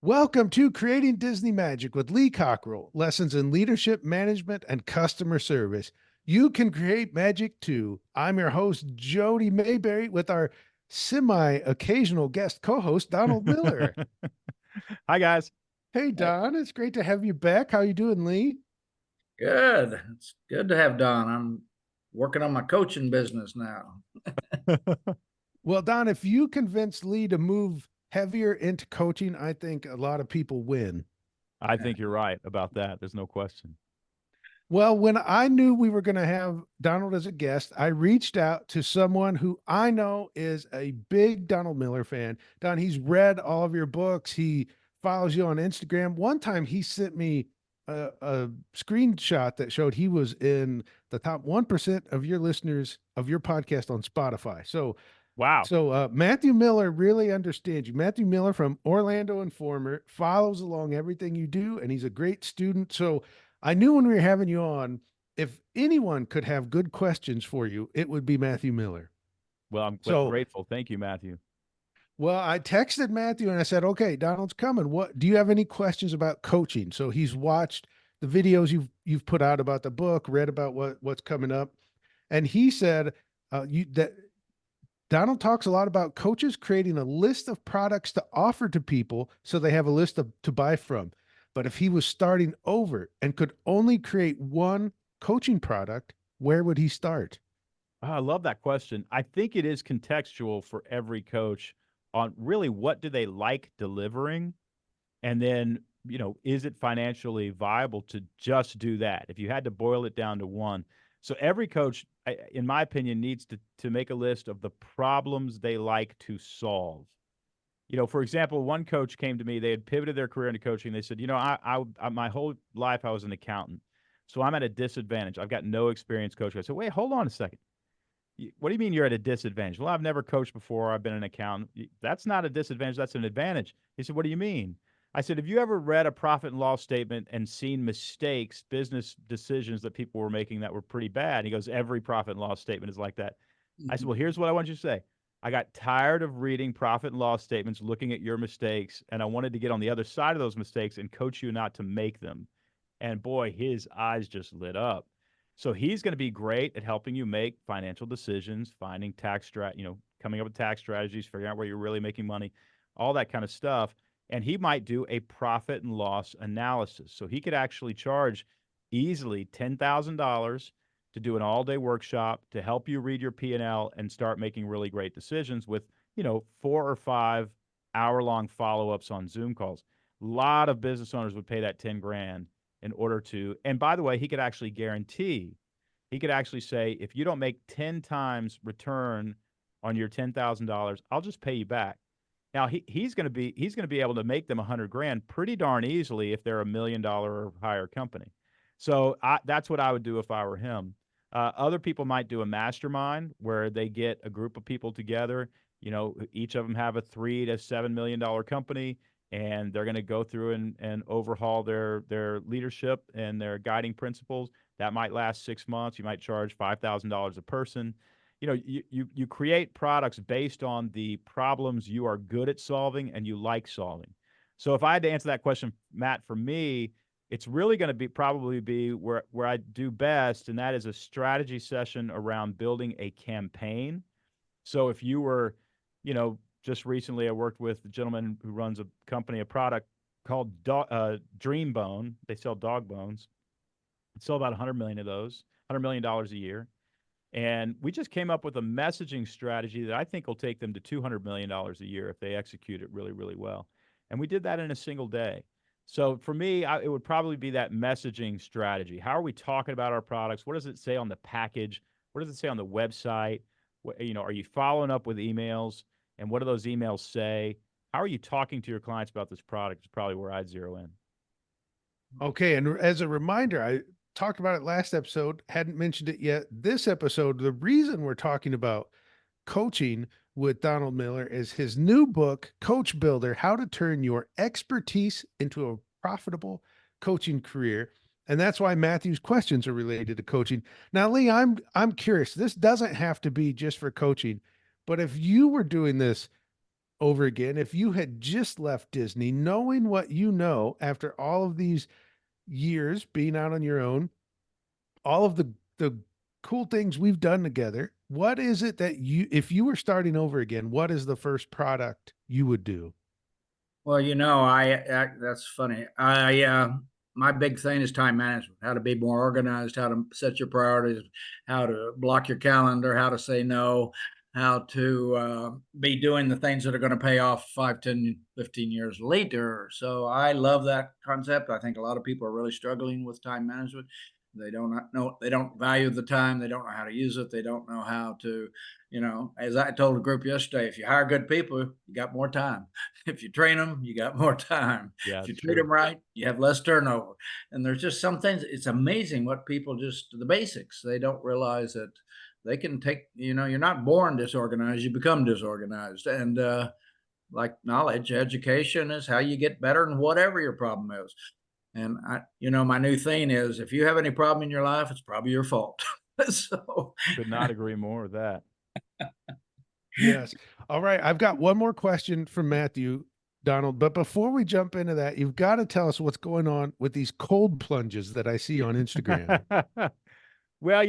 Welcome to Creating Disney Magic with Lee Cockerell, lessons in leadership, management, and customer service. You can create magic too. I'm your host, Jody Mayberry, with our semi-occasional guest co-host, Donald Miller. Hi, guys. Hey, Hey, Don, it's great to have you back. How you doing, Lee? good. It's good to have Don. I'm working on my coaching business now. Well, Don, if you convince Lee to move heavier into coaching, I think a lot of people win. I think you're right about that. There's no question. Well, when I knew we were going to have Donald as a guest, I reached out to someone who I know is a big Donald Miller fan. Don, he's read all of your books. He follows you on Instagram. One time he sent me a screenshot that showed he was in the top 1% of your listeners of your podcast on Spotify. So, Wow. so Matthew Miller really understands you. Matthew Miller from Orlando Informer follows along everything you do, and he's a great student. So I knew when we were having you on, if anyone could have good questions for you, it would be Matthew Miller. Well, I'm So, grateful. Thank you, Matthew. well, I texted Matthew and I said, "Okay, Donald's coming. What do you have any questions about coaching?" So he's watched the videos you've put out about the book, read about what's coming up, and he said, "You that." Donald talks a lot about coaches creating a list of products to offer to people so they have a list of to buy from. But if he was starting over and could only create one coaching product, where would he start? Oh, I love that question. I think it is contextual for every coach on really what do they like delivering, and then is it financially viable to just do that? If you had to boil it down to one, so every coach, in my opinion, needs to make a list of the problems they like to solve. For example, one coach came to me. They had pivoted their career into coaching. They said, I my whole life I was an accountant, so I'm at a disadvantage. I've got no experience coaching. I said, wait, hold on a second. What do you mean you're at a disadvantage? Well, I've never coached before. I've been an accountant. That's not a disadvantage. That's an advantage. He said, what do you mean? I said, have you ever read a profit and loss statement and seen mistakes, business decisions that people were making that were pretty bad? He goes, every profit and loss statement is like that. I said, well, here's what I want you to say. I got tired of reading profit and loss statements, looking at your mistakes, and I wanted to get on the other side of those mistakes and coach you not to make them. And boy, his eyes just lit up. So he's going to be great at helping you make financial decisions, finding coming up with tax strategies, figuring out where you're really making money, all that kind of stuff. And he might do a profit and loss analysis. So he could actually charge easily $10,000 to do an all-day workshop to help you read your P&L and start making really great decisions with, 4 or 5 hour-long follow-ups on Zoom calls. A lot of business owners would pay that 10 grand in order to, and by the way, he could actually say, if you don't make 10 times return on your $10,000, I'll just pay you back. Now he's going to be able to make them 100 grand pretty darn easily if they're $1 million or higher company. So that's what I would do if I were him. Other people might do a mastermind where they get a group of people together. Each of them have a $3 to $7 million company, and they're going to go through and overhaul their leadership and their guiding principles. That might last 6 months. You might charge $5,000 a person. You create products based on the problems you are good at solving and you like solving. So if I had to answer that question, Matt, for me, it's really going to probably be where I do best, and that is a strategy session around building a campaign. So if you were, just recently I worked with a gentleman who runs a company, a product called Dream Bone. They sell dog bones. They sell about 100 million of those, $100 million a year. And we just came up with a messaging strategy that I think will take them to $200 million a year if they execute it really, really well. And we did that in a single day. So for me, it would probably be that messaging strategy. How are we talking about our products? What does it say on the package? What does it say on the website? Are you following up with emails? And what do those emails say? How are you talking to your clients about this product? Is probably where I'd zero in. Okay, and as a reminder, I talked about it last episode, hadn't mentioned it yet. This episode, the reason we're talking about coaching with Donald Miller is his new book, Coach Builder: How to Turn Your Expertise into a Profitable Coaching Career. And that's why Matthew's questions are related to coaching. Now, Lee, I'm curious. This doesn't have to be just for coaching, but if you were doing this over again, if you had just left Disney, knowing what you know after all of these years being out on your own, all of the cool things we've done together, what is it that you, if you were starting over again, what is the first product you would do? Well, that's funny. My big thing is time management, how to be more organized, how to set your priorities, how to block your calendar, how to say no, how to be doing the things that are going to pay off 5, 10, 15 years later. So I love that concept. I think a lot of people are really struggling with time management. They don't value the time. They don't know how to use it. They don't know how to, as I told a group yesterday, if you hire good people, you got more time. If you train them, you got more time. Yeah, If you it's treat true. them right, you have less turnover. And there's just some things, it's amazing what people the basics, they don't realize that they can you're not born disorganized, you become disorganized. And like knowledge, education is how you get better in whatever your problem is. And my new thing is if you have any problem in your life, it's probably your fault. So Could not agree more with that. Yes. All right. I've got one more question from Matthew, Donald. But before we jump into that, you've got to tell us what's going on with these cold plunges that I see on Instagram. Well,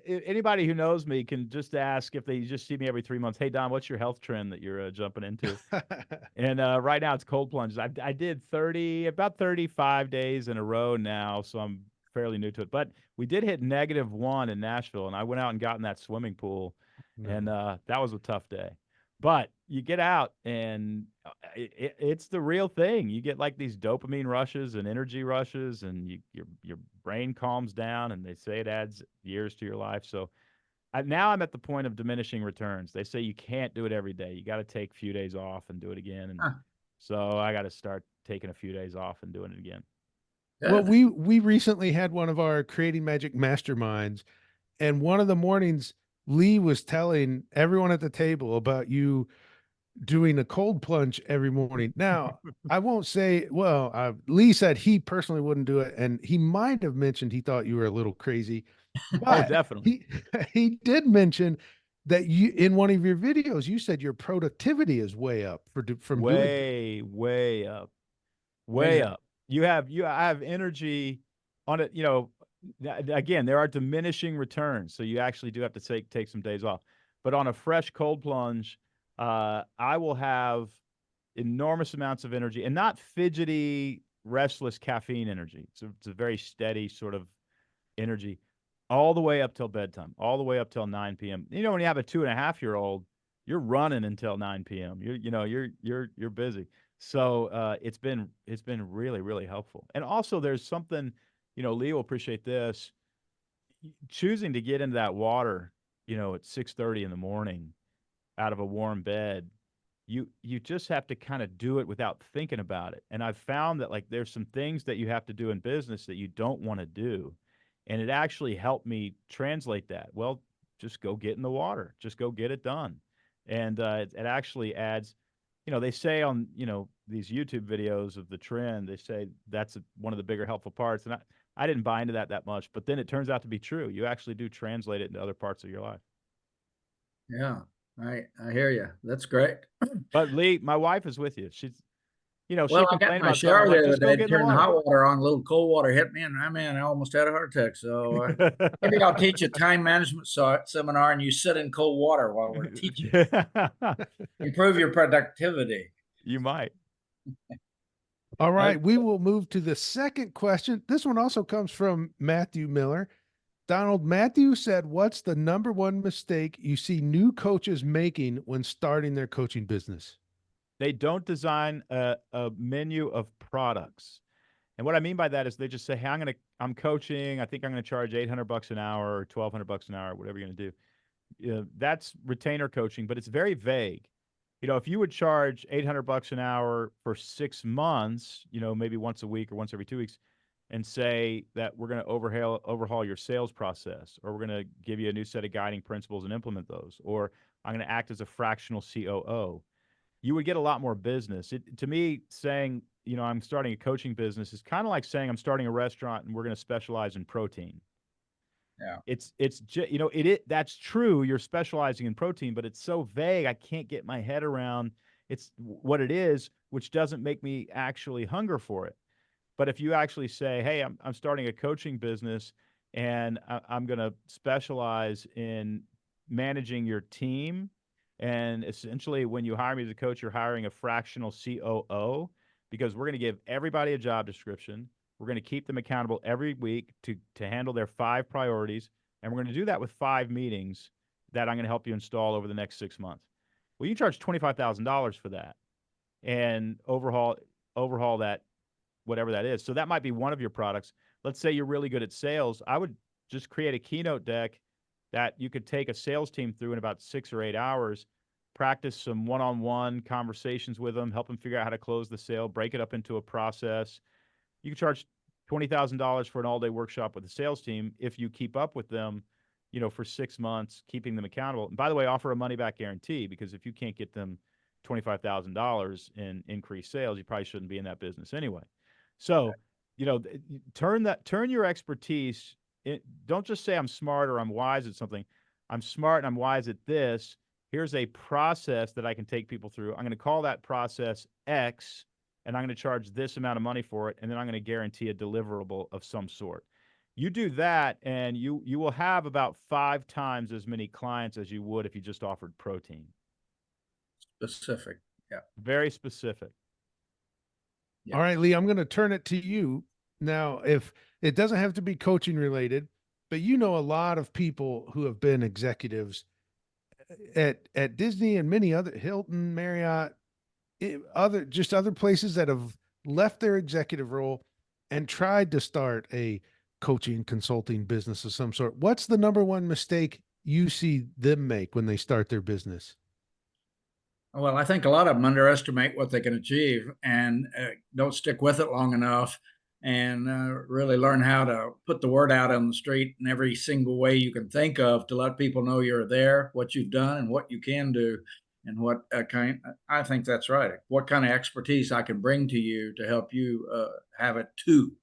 anybody who knows me can just ask if they just see me every 3 months. Hey, Don, what's your health trend that you're jumping into? And right now it's cold plunges. I did about 35 days in a row now, so I'm fairly new to it. But we did hit -1 in Nashville, and I went out and got in that swimming pool, and that was a tough day. But you get out, and it's the real thing. You get like these dopamine rushes and energy rushes, and your brain calms down, and they say it adds years to your life. So now I'm at the point of diminishing returns. They say you can't do it every day. You got to take a few days off and do it again. And so I got to start taking a few days off and doing it again. Well, we recently had one of our Creating Magic masterminds, and one of the mornings, Lee was telling everyone at the table about you doing a cold plunge every morning. Now, I won't say, Lee said he personally wouldn't do it, and he might have mentioned he thought you were a little crazy, Oh, but definitely. he did mention that you, in one of your videos, you said your productivity is way up from doing that. Way up. Way amazing. up. I have energy on it, again, there are diminishing returns, so you actually do have to take some days off. But on a fresh cold plunge, I will have enormous amounts of energy and not fidgety, restless caffeine energy. It's a very steady sort of energy all the way up till bedtime, all the way up till 9 p.m. When you have a 2.5-year-old, you're running until 9 p.m. You're busy. So it's been really, really helpful. And also there's something, Lee will appreciate this, choosing to get into that water, at 6:30 in the morning out of a warm bed. You just have to kind of do it without thinking about it. And I've found that like there's some things that you have to do in business that you don't want to do. And it actually helped me translate that. Well, just go get in the water. Just go get it done. And it actually adds, they say on, these YouTube videos of the trend, they say that's one of the bigger helpful parts. And I didn't buy into that much, but then it turns out to be true. You actually do translate it into other parts of your life. Yeah, I hear you. That's great. But Lee, my wife is with you. She'll Well, I got complain my about something. shower I'm the like, other just go day get to in the turn the water. hot water on. A little cold water hit me, and I almost had a heart attack. So maybe I'll teach a time management seminar, and you sit in cold water while we're teaching. Improve your productivity. You might. All right, we will move to the second question. This one also comes from Matthew Miller. Donald, Matthew said, what's the number one mistake you see new coaches making when starting their coaching business? They don't design a menu of products. And what I mean by that is they just say, hey, I'm coaching. I think I'm going to charge $800 an hour or $1,200 an hour, whatever you're going to do. That's retainer coaching, but it's very vague. If you would charge $800 an hour for 6 months, maybe once a week or once every 2 weeks, and say that we're going to overhaul your sales process, or we're going to give you a new set of guiding principles and implement those, or I'm going to act as a fractional COO, you would get a lot more business. To me, saying, I'm starting a coaching business is kind of like saying I'm starting a restaurant and we're going to specialize in protein. Yeah. That's true. You're specializing in protein, but it's so vague. I can't get my head around what it is, which doesn't make me actually hunger for it. But if you actually say, hey, I'm starting a coaching business and I'm going to specialize in managing your team. And essentially, when you hire me as a coach, you're hiring a fractional COO because we're going to give everybody a job description. We're going to keep them accountable every week to handle their 5 priorities. And we're going to do that with 5 meetings that I'm going to help you install over the next 6 months. Well, you charge $25,000 for that and overhaul that, whatever that is. So that might be one of your products. Let's say you're really good at sales. I would just create a keynote deck that you could take a sales team through in about 6 or 8 hours, practice some one-on-one conversations with them, help them figure out how to close the sale, break it up into a process. You can charge $20,000 for an all-day workshop with the sales team if you keep up with them, for 6 months, keeping them accountable. And by the way, offer a money-back guarantee, because if you can't get them $25,000 in increased sales, you probably shouldn't be in that business anyway. So, turn your expertise. Don't just say I'm smart or I'm wise at something. I'm smart and I'm wise at this. Here's a process that I can take people through. I'm going to call that process X, and I'm going to charge this amount of money for it, and then I'm going to guarantee a deliverable of some sort. You do that, and you will have about 5 times as many clients as you would if you just offered protein. Specific. Yeah. Very specific. Yeah. All right, Lee, I'm going to turn it to you. Now, if it doesn't have to be coaching related, but a lot of people who have been executives at Disney and many other, Hilton, Marriott, other places that have left their executive role and tried to start a coaching consulting business of some sort. What's the number one mistake you see them make when they start their business? Well, I think a lot of them underestimate what they can achieve and don't stick with it long enough and really learn how to put the word out on the street in every single way you can think of to let people know you're there, what you've done, and what you can do, and what I think that's right. What kind of expertise I can bring to you to help you have it too.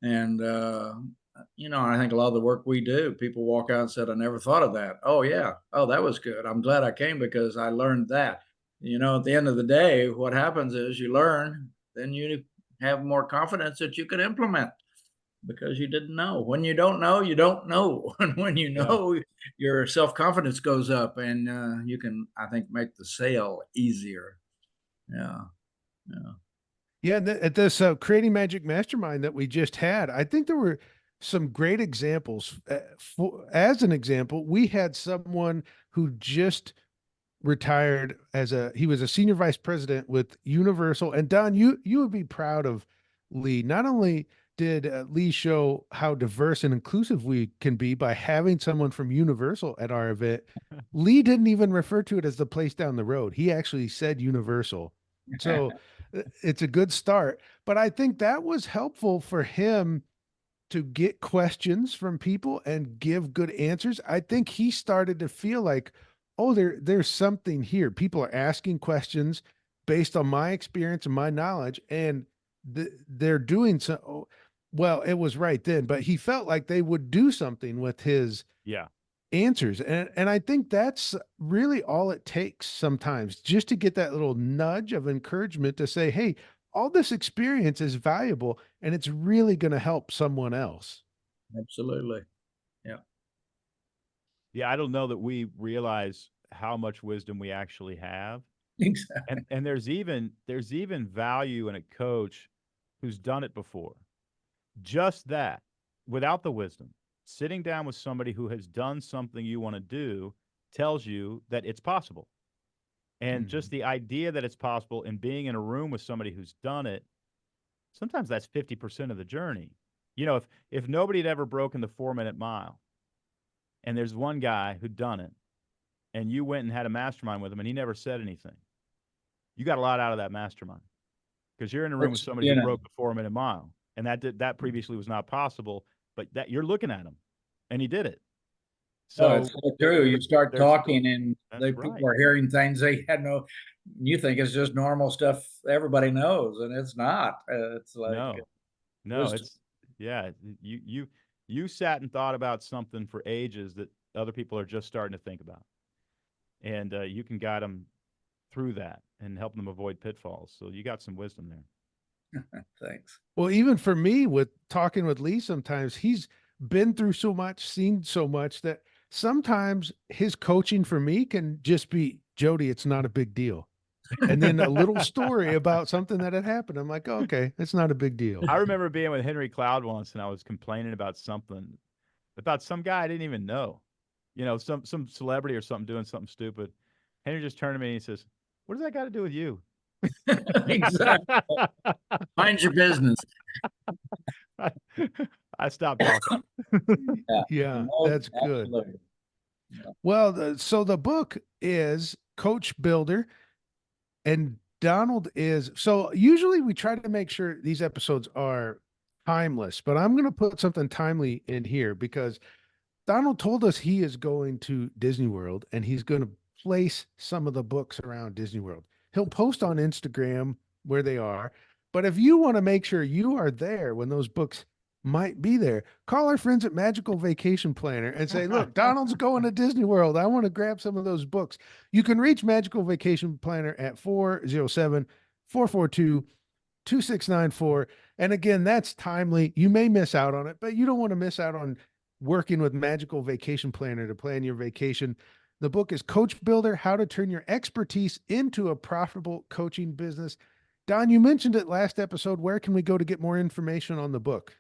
And I think a lot of the work we do, people walk out and said, I never thought of that. Oh, yeah. Oh, that was good. I'm glad I came because I learned that. At the end of the day, what happens is you learn, then you have more confidence that you can implement because you didn't know. When you don't know, you don't know. And when you know, your self-confidence goes up and you can, I think, make the sale easier. Yeah. Yeah. Yeah, at this Creating Magic Mastermind that we just had, I think there were some great examples. As an example, we had someone who just retired he was a senior vice president with Universal. And Don, you would be proud of Lee. Not only did Lee show how diverse and inclusive we can be by having someone from Universal at our event, Lee didn't even refer to it as the place down the road. He actually said Universal. So it's a good start. But I think that was helpful for him to get questions from people and give good answers. I think he started to feel like, oh, there's something here. People are asking questions based on my experience and my knowledge, and they're doing so. Well, it was right then, but he felt like they would do something with his answers. And I think that's really all it takes sometimes, just to get that little nudge of encouragement to say, hey, all this experience is valuable and it's really going to help someone else. Absolutely. Yeah. Yeah, I don't know that we realize how much wisdom we actually have. Exactly. And there's even value in a coach who's done it before. Just that, without the wisdom, sitting down with somebody who has done something you want to do tells you that it's possible. And just the idea that it's possible and being in a room with somebody who's done it, sometimes that's 50% of the journey. If nobody had ever broken the 4-minute mile and there's one guy who'd done it and you went and had a mastermind with him and he never said anything, you got a lot out of that mastermind because you're in a room with somebody who broke the 4-minute mile, and that previously was not possible, but that you're looking at him and he did it. So it's so true. You start talking and people are hearing things they had you think it's just normal stuff everybody knows, and it's not. It's like no, it's you You sat and thought about something for ages that other people are just starting to think about. And you can guide them through that and help them avoid pitfalls. So you got some wisdom there. Thanks. Well, even for me, with talking with Lee, sometimes he's been through so much, seen so much, that sometimes his coaching for me can just be, Jody, it's not a big deal. And then a little story about something that had happened. I'm like, oh, okay, it's not a big deal. I remember being with Henry Cloud once, and I was complaining about something, about some guy I didn't even know, some celebrity or something doing something stupid. Henry just turned to me and he says, "What does that got to do with you?" Exactly. Mind your business. I stopped talking. Yeah, No, that's good. absolutely. Well, so the book is Coach Builder, and Donald is, so usually we try to make sure these episodes are timeless, but I'm going to put something timely in here because Donald told us he is going to Disney World and he's going to place some of the books around Disney World. He'll post on Instagram where they are. But if you want to make sure you are there when those books might be there, call our friends at Magical Vacation Planner and say, look, Donald's going to Disney World. I want to grab some of those books. You can reach Magical Vacation Planner at 407-442-2694. And again, that's timely. You may miss out on it, but you don't want to miss out on working with Magical Vacation Planner to plan your vacation. The book is Coach Builder, How to Turn Your Expertise into a Profitable Coaching Business. Don, you mentioned it last episode. Where can we go to get more information on the book?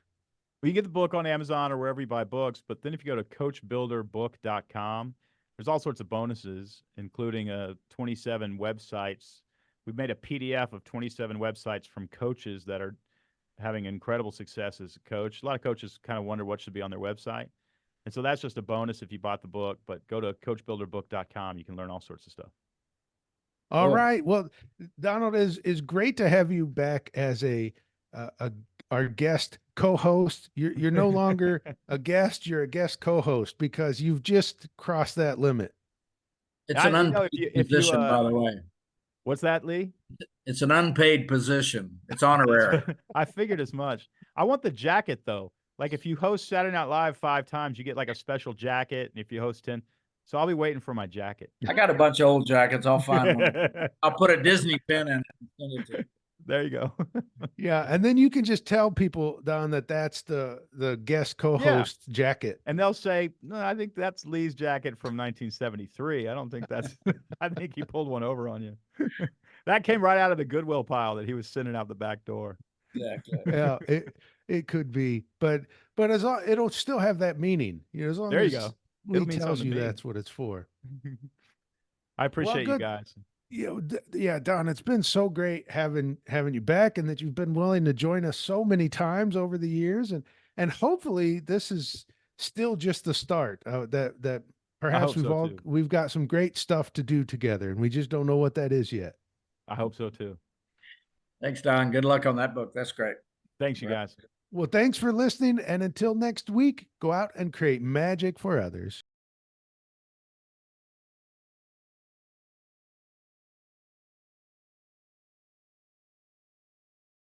Well, you can get the book on Amazon or wherever you buy books, but then if you go to coachbuilderbook.com, there's all sorts of bonuses, including 27 websites. We've made a PDF of 27 websites from coaches that are having incredible success as a coach. A lot of coaches kind of wonder what should be on their website. And so that's just a bonus if you bought the book, but go to coachbuilderbook.com. You can learn all sorts of stuff. All Cool. right. Well, Donald, is great to have you back as our guest co-host. You're no longer a guest, you're a guest co-host because you've just crossed that limit. It's an unpaid position, by the way. What's that, Lee? It's an unpaid position. It's honorary. I figured as much. I want the jacket though. Like if you host Saturday Night Live 5 times, you get like a special jacket, and if you host 10, so I'll be waiting for my jacket. I got a bunch of old jackets. I'll find one. I'll put a Disney pin in it and send it to you. There you go. Yeah, and then you can just tell people, Don, that that's the guest co-host jacket. And they'll say, "No, I think that's Lee's jacket from 1973. I don't think that's I think he pulled one over on you." That came right out of the Goodwill pile that he was sending out the back door. Exactly. Yeah, it could be, but as long, it'll still have that meaning. As long There as you go. Lee It'll mean tells something you to me. that's what it's for. I appreciate you good. guys. Yeah, Don, it's been so great having you back, and that you've been willing to join us so many times over the years, and hopefully this is still just the start. That perhaps we've got some great stuff to do together, and we just don't know what that is yet. I hope so too. Thanks, Don. Good luck on that book. That's great. Thanks, you guys. Well, thanks for listening, and until next week, go out and create magic for others.